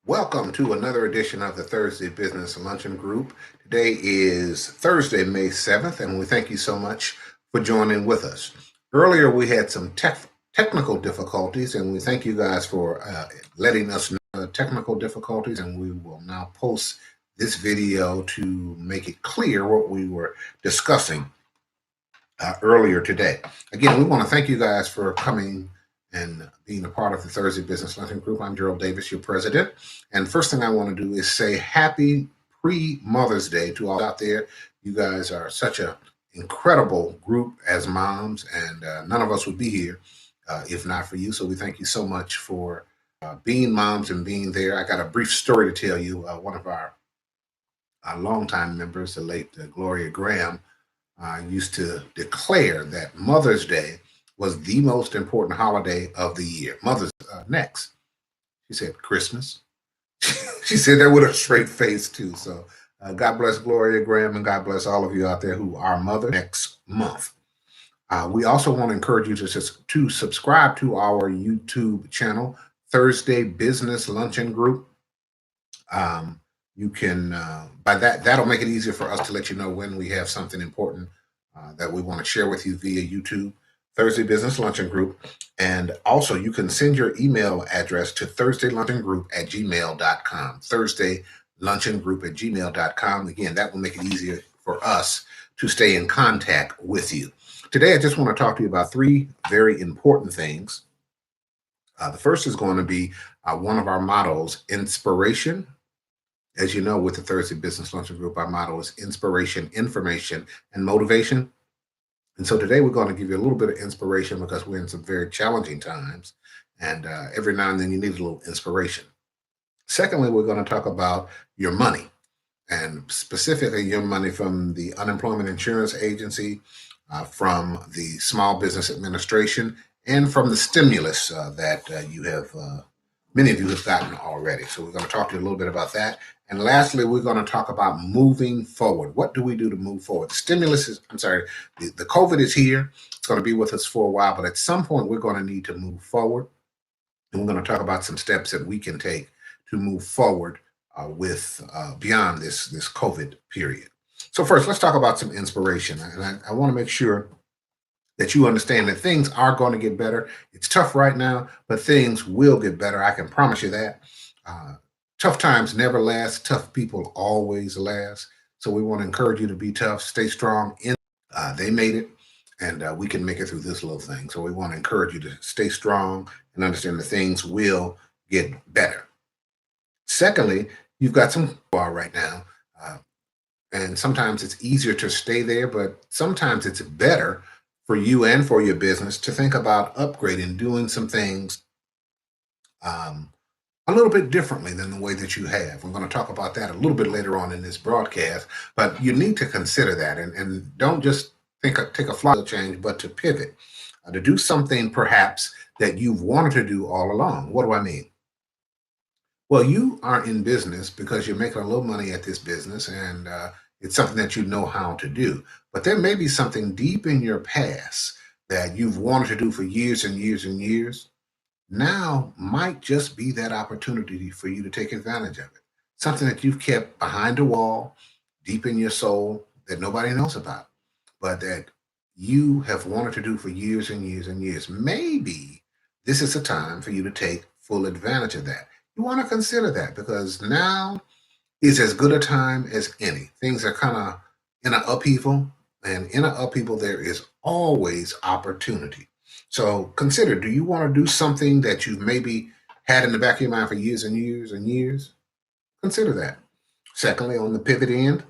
Welcome to another edition of the Thursday Business Luncheon Group. Today is Thursday, May 7th, and we thank you so much for joining with us. Earlier, we had some technical difficulties, and we thank you guys for letting us know the technical difficulties, and we will now post this video to make it clear what we were discussing earlier today. Again, we want to thank you guys for coming and being a part of the Thursday Business Luncheon Group. I'm Gerald Davis, your president. And first thing I want to do is say happy pre-Mother's Day to all out there. You guys are such an incredible group as moms, and none of us would be here if not for you. So we thank you so much for being moms and being there. I got a brief story to tell you. One of our longtime members, the late Gloria Graham, used to declare that Mother's Day was the most important holiday of the year. Mother's next. She said Christmas. She said that with a straight face too. So God bless Gloria Graham, and God bless all of you out there who are mother next month. We also want to encourage you to subscribe to our YouTube channel, Thursday Business Luncheon Group. You can, by that'll make it easier for us to let you know when we have something important that we want to share with you via YouTube, Thursday Business Luncheon Group. And also you can send your email address to thursdayluncheongroup@gmail.com, thursdayluncheongroup@gmail.com. Again, that will make it easier for us to stay in contact with you. Today, I just want to talk to you about three very important things. The first is going to be one of our mottos, inspiration. As you know, with the Thursday Business Luncheon Group, our motto is inspiration, information, and motivation. And so today we're going to give you a little bit of inspiration because we're in some very challenging times. And every now and then you need a little inspiration. Secondly, we're going to talk about your money, and specifically your money from the Unemployment Insurance Agency, from the Small Business Administration, and from the stimulus that many of you have gotten already. So we're going to talk to you a little bit about that. And lastly, we're going to talk about moving forward. What do we do to move forward? The COVID is here. It's going to be with us for a while, but at some point we're going to need to move forward. And we're going to talk about some steps that we can take to move forward with beyond this COVID period. So first, let's talk about some inspiration. And I want to make sure that you understand that things are going to get better. It's tough right now, but things will get better. I can promise you that. Tough times never last. Tough people always last. So we want to encourage you to be tough, stay strong. They made it, and we can make it through this little thing. So we want to encourage you to stay strong and understand that things will get better. Secondly, you've got some bar right now. And sometimes it's easier to stay there, but sometimes it's better for you and for your business to think about upgrading, doing some things a little bit differently than the way that you have. We're going to talk about that a little bit later on in this broadcast, but you need to consider that and don't just take a fly change, but to pivot, to do something perhaps that you've wanted to do all along. What do I mean? Well, you are in business because you're making a little money at this business, and it's something that you know how to do. But there may be something deep in your past that you've wanted to do for years and years and years. Now might just be that opportunity for you to take advantage of it. Something that you've kept behind a wall, deep in your soul, that nobody knows about, but that you have wanted to do for years and years and years. Maybe this is a time for you to take full advantage of that. You want to consider that because now is as good a time as any. Things are kind of in an upheaval, and in an upheaval, there is always opportunity. So consider, do you want to do something that you've maybe had in the back of your mind for years and years and years? Consider that. Secondly, on the pivot end,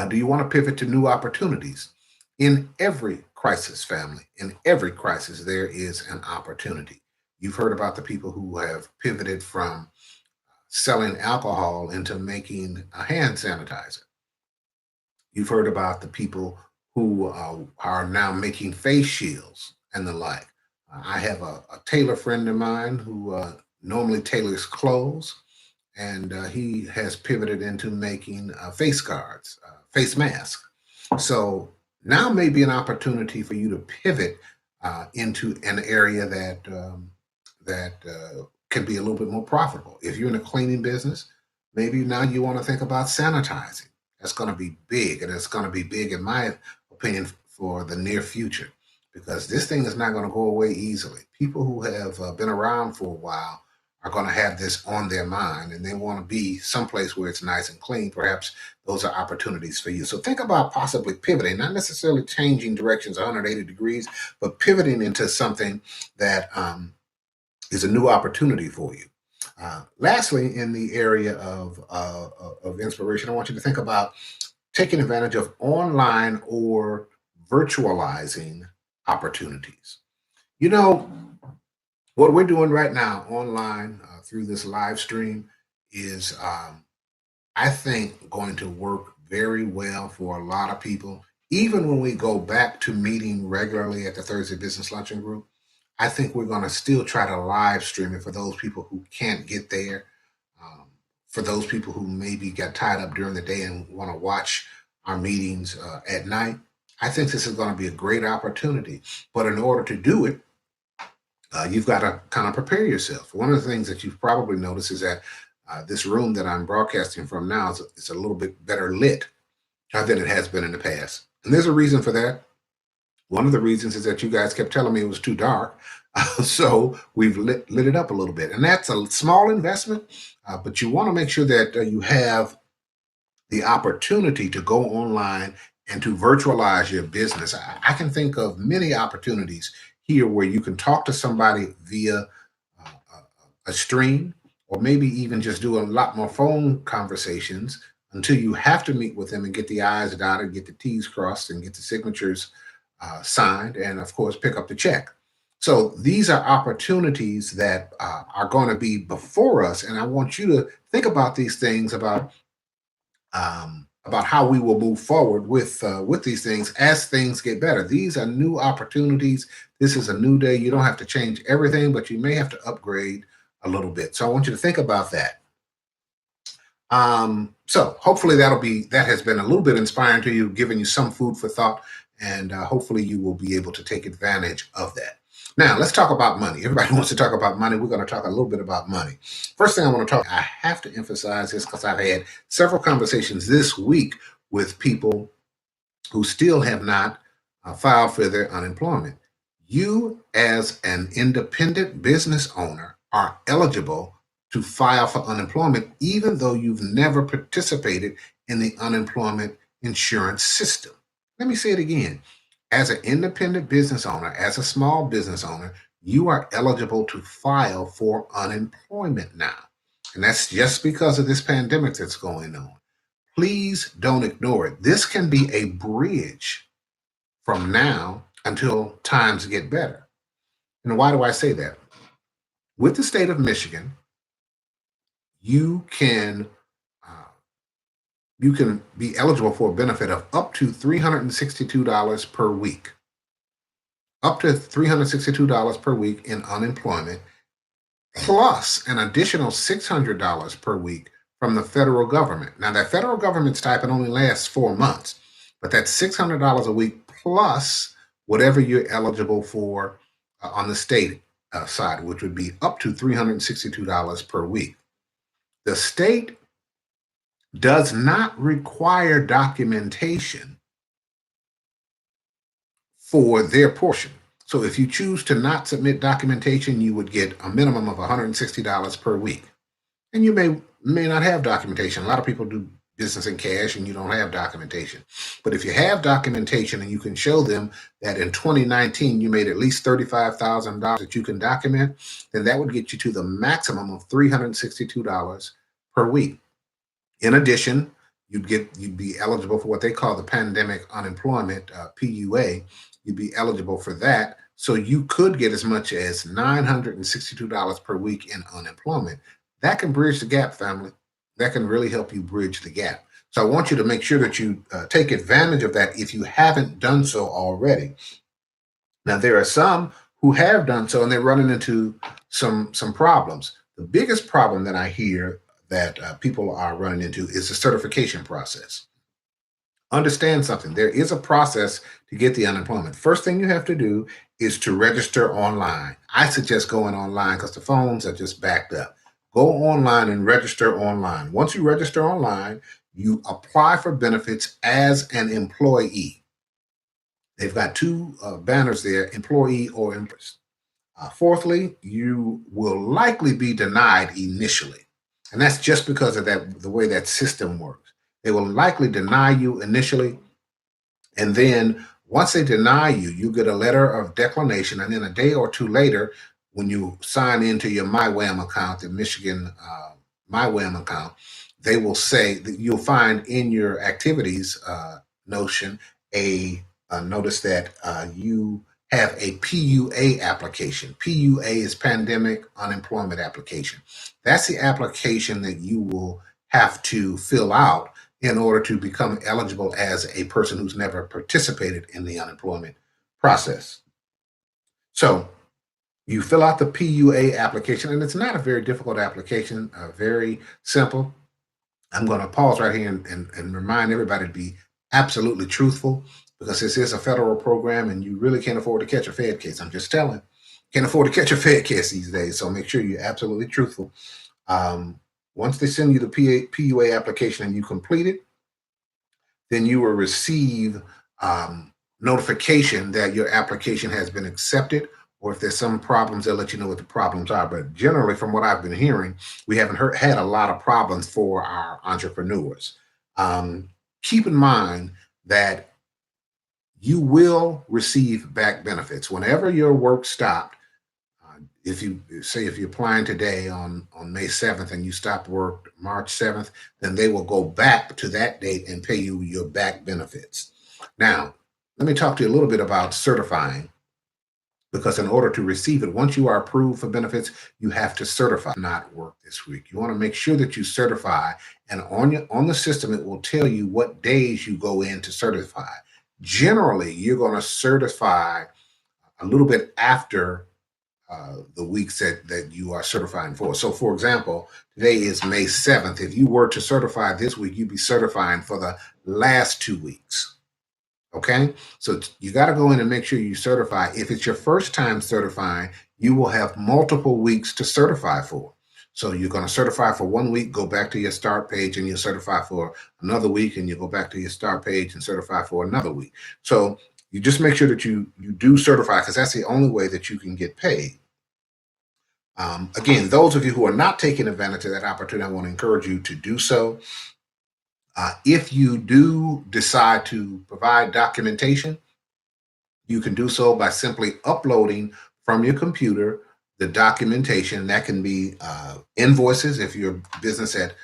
do you want to pivot to new opportunities? In every crisis, family, in every crisis, there is an opportunity. You've heard about the people who have pivoted from selling alcohol into making a hand sanitizer. You've heard about the people who are now making face shields and the like. I have a tailor friend of mine who normally tailors clothes, and he has pivoted into making face guards, face masks. So now may be an opportunity for you to pivot into an area that can be a little bit more profitable. If you're in a cleaning business, maybe now you want to think about sanitizing. That's going to be big, and it's going to be big, in my opinion, for the near future, because this thing is not going to go away easily. People who have been around for a while are going to have this on their mind, and they want to be someplace where it's nice and clean. Perhaps those are opportunities for you. So think about possibly pivoting, not necessarily changing directions 180 degrees, but pivoting into something that is a new opportunity for you. Lastly, in the area of inspiration, I want you to think about taking advantage of online or virtualizing opportunities. You know, what we're doing right now online through this live stream is, I think, going to work very well for a lot of people. Even when we go back to meeting regularly at the Thursday Business Luncheon Group, I think we're going to still try to live stream it for those people who can't get there, um, for those people who maybe got tied up during the day and want to watch our meetings at night. I think this is going to be a great opportunity. But in order to do it, you've got to kind of prepare yourself. One of the things that you've probably noticed is that this room that I'm broadcasting from now is a little bit better lit than it has been in the past. And there's a reason for that. One of the reasons is that you guys kept telling me it was too dark. So we've lit it up a little bit. And that's a small investment, but you want to make sure that you have the opportunity to go online and to virtualize your business. I can think of many opportunities here where you can talk to somebody via a stream, or maybe even just do a lot more phone conversations until you have to meet with them and get the I's dotted, get the T's crossed, and get the signatures signed, and of course, pick up the check. So these are opportunities that are going to be before us, and I want you to think about these things, about how we will move forward with these things as things get better. These are new opportunities. This is a new day. You don't have to change everything, but you may have to upgrade a little bit. So I want you to think about that. So hopefully that has been a little bit inspiring to you, giving you some food for thought, and hopefully you will be able to take advantage of that. Now, let's talk about money. Everybody wants to talk about money. We're going to talk a little bit about money. First thing I want to talk, I have to emphasize this because I've had several conversations this week with people who still have not filed for their unemployment. You, as an independent business owner, are eligible to file for unemployment, even though you've never participated in the unemployment insurance system. Let me say it again. As an independent business owner, as a small business owner, you are eligible to file for unemployment now. And that's just because of this pandemic that's going on. Please don't ignore it. This can be a bridge from now until times get better. And why do I say that? With the state of Michigan, you can uh, you can be eligible for a benefit of up to $362 per week, up to $362 per week in unemployment, plus an additional $600 per week from the federal government. Now, that federal government stipend only lasts 4 months, but that's $600 a week plus whatever you're eligible for on the state side, which would be up to $362 per week. The state does not require documentation for their portion. So if you choose to not submit documentation, you would get a minimum of $160 per week. And you may not have documentation. A lot of people do business in cash and you don't have documentation. But if you have documentation and you can show them that in 2019 you made at least $35,000 that you can document, then that would get you to the maximum of $362 per week. In addition, you'd be eligible for what they call the pandemic unemployment, PUA. You'd be eligible for that. So you could get as much as $962 per week in unemployment. That can bridge the gap, family. That can really help you bridge the gap. So I want you to make sure that you take advantage of that if you haven't done so already. Now, there are some who have done so and they're running into some problems. The biggest problem that I hear that people are running into is the certification process. Understand something. There is a process to get the unemployment. First thing you have to do is to register online. I suggest going online because the phones are just backed up. Go online and register online. Once you register online, you apply for benefits as an employee. They've got two banners there, employee or employee. Fourthly, you will likely be denied initially. And that's just because of the way that system works. They will likely deny you initially. And then once they deny you, you get a letter of declination. And then a day or two later, when you sign into your MyWham account, the Michigan MyWham account, they will say that you'll find in your activities notion a notice that you have a PUA application. PUA is Pandemic Unemployment Application. That's the application that you will have to fill out in order to become eligible as a person who's never participated in the unemployment process. So you fill out the PUA application, and it's not a very difficult application, very simple. I'm going to pause right here and remind everybody to be absolutely truthful because this is a federal program and you really can't afford to catch a Fed case. I'm just telling. Can't afford to catch a Fed case these days. So make sure you're absolutely truthful. Once they send you the PUA application and you complete it, then you will receive notification that your application has been accepted, or if there's some problems, they'll let you know what the problems are. But generally, from what I've been hearing, we haven't had a lot of problems for our entrepreneurs. Keep in mind that you will receive back benefits. Whenever your work stopped, if you're applying today on May 7th and you stop work March 7th, then they will go back to that date and pay you your back benefits. Now, let me talk to you a little bit about certifying, because in order to receive it, once you are approved for benefits, you have to certify not work this week. You want to make sure that you certify, and on the system, it will tell you what days you go in to certify. Generally, you're going to certify a little bit after the weeks that you are certifying for. So, for example, today is May 7th. If you were to certify this week, you'd be certifying for the last 2 weeks. Okay, so you got to go in and make sure you certify. If it's your first time certifying, you will have multiple weeks to certify for. So you're going to certify for 1 week, go back to your start page, and you'll certify for another week, and you go back to your start page and certify for another week. So you just make sure that you do certify, because that's the only way that you can get paid. Again, those of you who are not taking advantage of that opportunity, I want to encourage you to do so. If you do decide to provide documentation, you can do so by simply uploading from your computer the documentation. That can be invoices. If you're a business that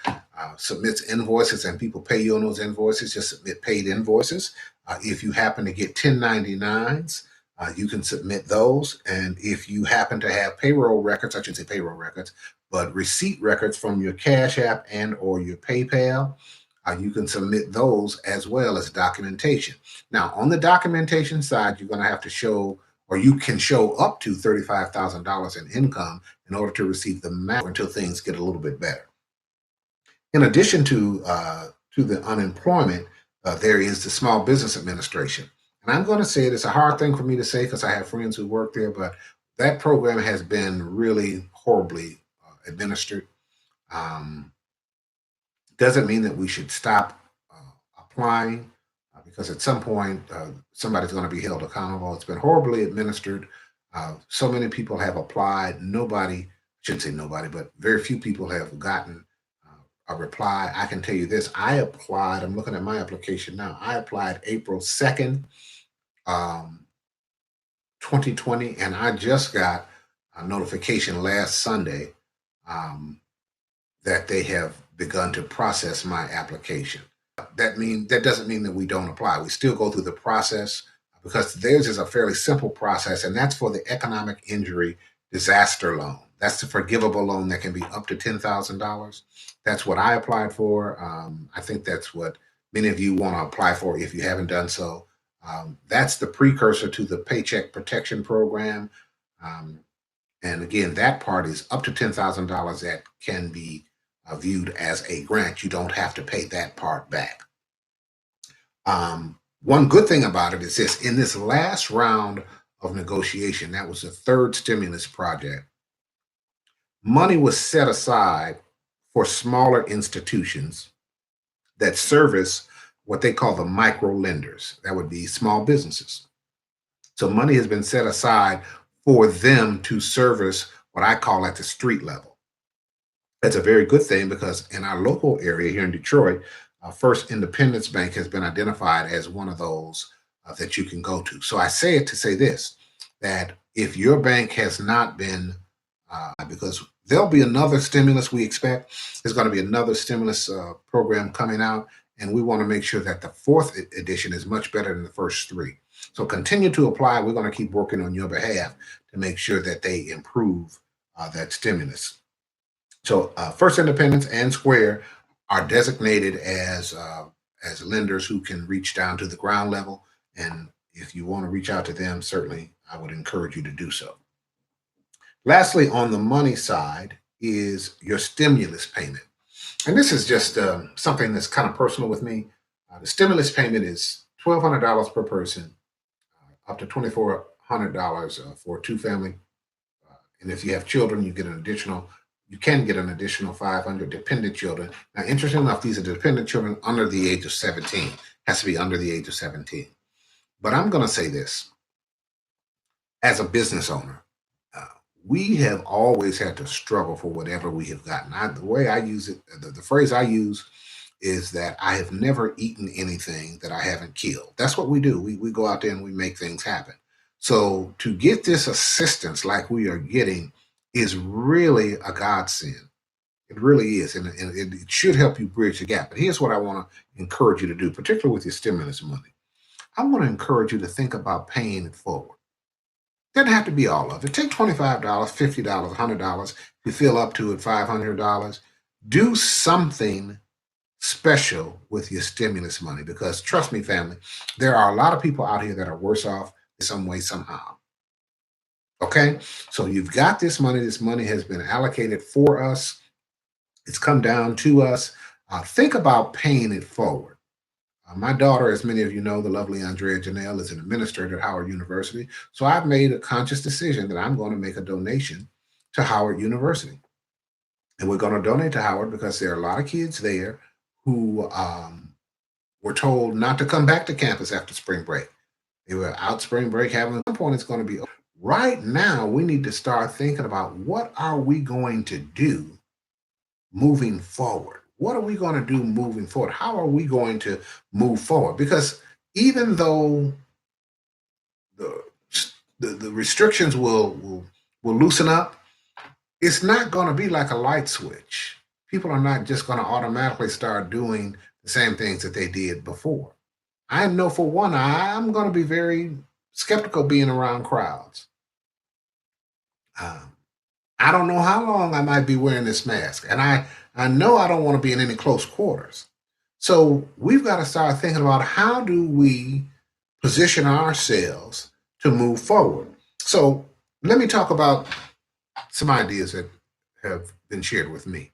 submits invoices and people pay you on those invoices, just submit paid invoices. If you happen to get 1099s, you can submit those. And if you happen to have payroll records, I should say payroll records, but receipt records from your Cash App and or your PayPal, you can submit those as well as documentation. Now, on the documentation side, you're going to have to show, or you can show up to $35,000 in income in order to receive the match until things get a little bit better. In addition to the unemployment, there is the Small Business Administration. And I'm going to say it's a hard thing for me to say because I have friends who work there, but that program has been really horribly administered. Doesn't mean that we should stop applying, because at some point somebody's going to be held accountable. It's been horribly administered. So many people have applied. Nobody, shouldn't say nobody, but very few people have gotten a reply. I can tell you this. I applied. I'm looking at my application now. I applied April 2nd, 2020, and I just got a notification last Sunday that they have begun to process my application. That doesn't mean that we don't apply. We still go through the process, because theirs is a fairly simple process, and that's for the economic injury disaster loan. That's the forgivable loan that can be up to $10,000. That's what I applied for. I think that's what many of you want to apply for if you haven't done so. That's the precursor to the Paycheck Protection Program. And again, that part is up to $10,000 that can be viewed as a grant. You don't have to pay that part back. One good thing about it is this: in this last round of negotiation, that was the third stimulus project, money was set aside for smaller institutions that service what they call the micro lenders. That would be small businesses. So money has been set aside for them to service what I call at the street level. That's a very good thing because in our local area here in Detroit, First Independence Bank has been identified as one of those that you can go to. So I say it to say this, that if your bank has not been, because there'll be another stimulus we expect, there's going to be another stimulus program coming out, and we want to make sure that the fourth edition is much better than the first three. So continue to apply. We're going to keep working on your behalf to make sure that they improve that stimulus. So First Independence and Square are designated as lenders who can reach down to the ground level. And if you want to reach out to them, certainly I would encourage you to do so. Lastly, on the money side is your stimulus payment. And this is just something that's kind of personal with me. The stimulus payment is $1,200 per person, up to $2,400 for a two-family. And if you have children, you can get an additional 500 dependent children. Now, interesting enough, these are dependent children under the age of 17. Has to be under the age of 17. But I'm going to say this: as a business owner, we have always had to struggle for whatever we have gotten. The way I use it, the phrase I use is that I have never eaten anything that I haven't killed. That's what we do. We go out there and we make things happen. So to get this assistance like we are getting is really a godsend. It really is. And it should help you bridge the gap. But here's what I want to encourage you to do, particularly with your stimulus money. I want to encourage you to think about paying it forward. Doesn't have to be all of it. Take $25, $50, $100. If you feel up to it, $500. Do something special with your stimulus money, because trust me, family, there are a lot of people out here that are worse off in some way, somehow. Okay? So you've got this money. This money has been allocated for us. It's come down to us. Think about paying it forward. My daughter, as many of you know, the lovely Andrea Janelle, is an administrator at Howard University. So I've made a conscious decision that I'm going to make a donation to Howard University. And we're going to donate to Howard because there are a lot of kids there who were told not to come back to campus after spring break. They were out spring break having, at some point it's going to be over. Right now, we need to start thinking about what are we going to do moving forward? What are we going to do moving forward? How are we going to move forward? Because even though the restrictions will loosen up, it's not going to be like a light switch. People are not just going to automatically start doing the same things that they did before. I know for one, I'm going to be very skeptical being around crowds. I don't know how long I might be wearing this mask, and I know I don't want to be in any close quarters. So we've got to start thinking about how do we position ourselves to move forward. So let me talk about some ideas that have been shared with me.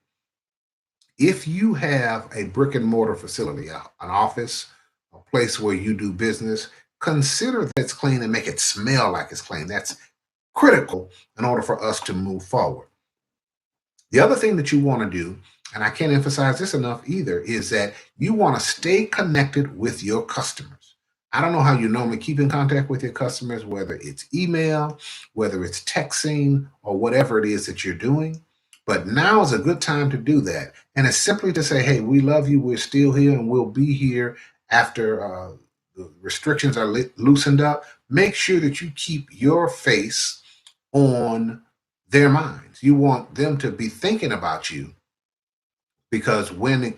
If you have a brick and mortar facility, an office, a place where you do business, consider that it's clean and make it smell like it's clean. That's critical in order for us to move forward. The other thing that you want to do, and I can't emphasize this enough either, is that you want to stay connected with your customers. I don't know how you normally keep in contact with your customers, whether it's email, whether it's texting, or whatever it is that you're doing. But now is a good time to do that. And it's simply to say, hey, we love you. We're still here and we'll be here after the restrictions are loosened up. Make sure that you keep your face on their minds. You want them to be thinking about you, because when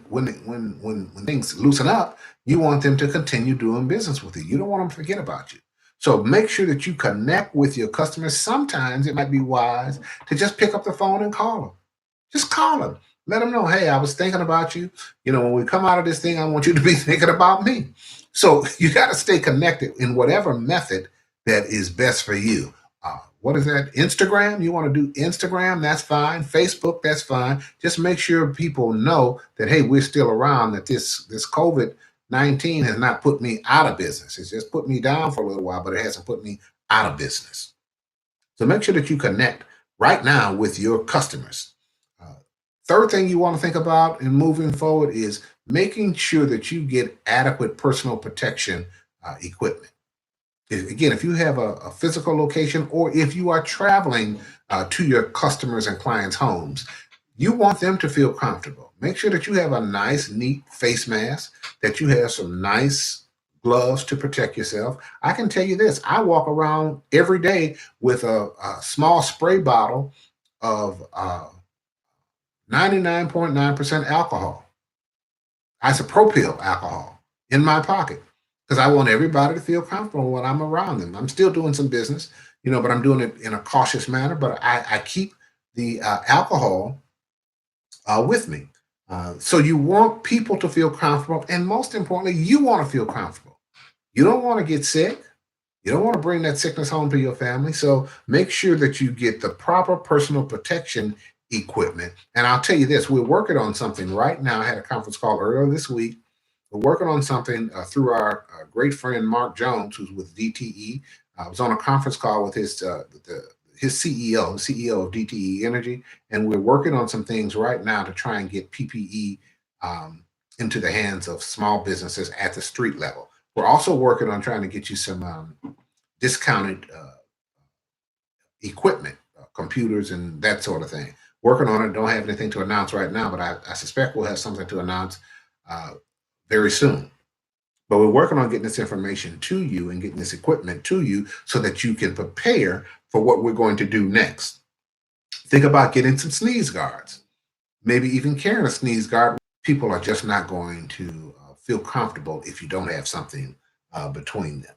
things loosen up, you want them to continue doing business with you. You don't want them to forget about you. So make sure that you connect with your customers. Sometimes it might be wise to just pick up the phone and call them. Just call them. Let them know, hey, I was thinking about you. When we come out of this thing, I want you to be thinking about me. So you got to stay connected in whatever method that is best for you. What is that? Instagram? You want to do Instagram? That's fine. Facebook? That's fine. Just make sure people know that, hey, we're still around, that this COVID COVID-19 has not put me out of business. It's just put me down for a little while, but it hasn't put me out of business. So make sure that you connect right now with your customers. Uh, Third thing you want to think about in moving forward is making sure that you get adequate personal protection equipment. Again, if you have a physical location or if you are traveling to your customers and clients' homes, you want them to feel comfortable. Make sure that you have a nice, neat face mask, that you have some nice gloves to protect yourself. I can tell you this, I walk around every day with a small spray bottle of 99.9% alcohol, isopropyl alcohol, in my pocket because I want everybody to feel comfortable when I'm around them. I'm still doing some business, but I'm doing it in a cautious manner. But I keep the alcohol with me. So you want people to feel comfortable, and most importantly, you want to feel comfortable. You don't want to get sick. You don't want to bring that sickness home to your family. So make sure that you get the proper personal protection equipment. And I'll tell you this, we're working on something right now. I had a conference call earlier this week. We're working on something through our great friend Mark Jones, who's with DTE. I was on a conference call with his CEO of DTE Energy, and we're working on some things right now to try and get PPE into the hands of small businesses at the street level. We're also working on trying to get you some discounted equipment, computers, and that sort of thing. Working on it. Don't have anything to announce right now, but I suspect we'll have something to announce very soon. But we're working on getting this information to you and getting this equipment to you so that you can prepare for what we're going to do next. Think about getting some sneeze guards, maybe even carrying a sneeze guard. People are just not going to feel comfortable if you don't have something between them.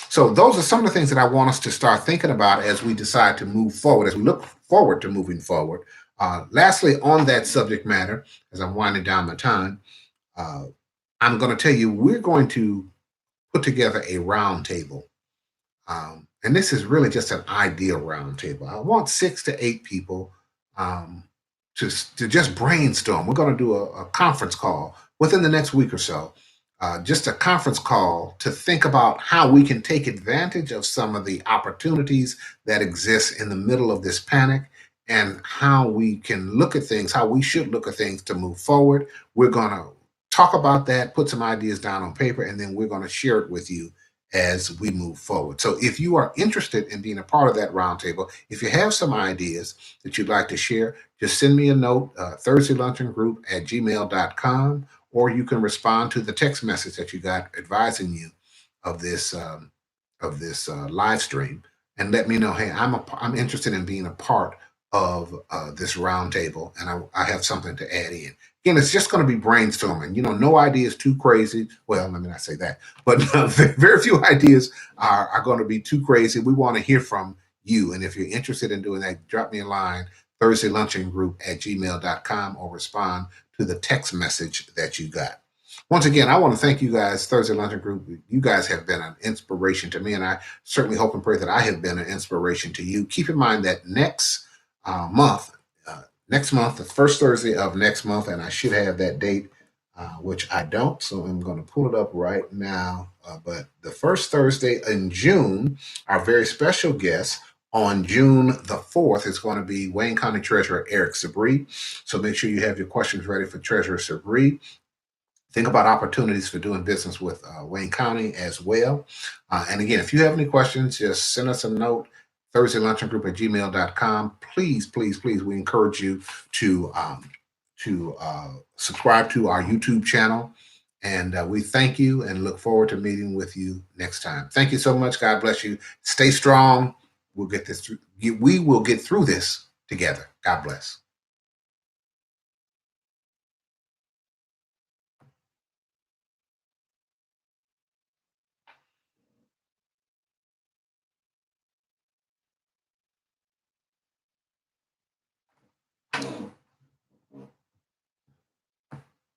So those are some of the things that I want us to start thinking about as we decide to move forward, as we look forward to moving forward. Lastly, on that subject matter, as I'm winding down my time, I'm going to tell you we're going to put together a roundtable. And this is really just an idea roundtable. I want 6 to 8 people to just brainstorm. We're going to do a conference call within the next week or so. Just a conference call to think about how we can take advantage of some of the opportunities that exist in the middle of this panic and how we can look at things, how we should look at things to move forward. We're going to talk about that, put some ideas down on paper, and then we're going to share it with you as we move forward. So if you are interested in being a part of that roundtable, if you have some ideas that you'd like to share, just send me a note, thursdayluncheongroup@gmail.com, or you can respond to the text message that you got advising you of this live stream, and let me know, hey, I'm interested in being a part of this roundtable, and I have something to add in. Again, it's just going to be brainstorming. No idea is too crazy. Well, let me not say that, but very few ideas are going to be too crazy. We want to hear from you, and if you're interested in doing that, drop me a line, thursdayluncheongroup@gmail.com, or respond to the text message that you got. Once again, I want to thank you guys, Thursday Luncheon Group. You guys have been an inspiration to me, and I certainly hope and pray that I have been an inspiration to you. Keep in mind that next month, the first Thursday of next month, and I should have that date, which I don't, so I'm going to pull it up right now. But the first Thursday in June, our very special guest on June the 4th is going to be Wayne County Treasurer Eric Sabree. So make sure you have your questions ready for Treasurer Sabree. Think about opportunities for doing business with Wayne County as well. And again, if you have any questions, just send us a note, thursdayluncheongroup@gmail.com. Please, please, please, we encourage you to subscribe to our YouTube channel. And we thank you and look forward to meeting with you next time. Thank you so much. God bless you. Stay strong. We'll get this through. We will get through this together. God bless.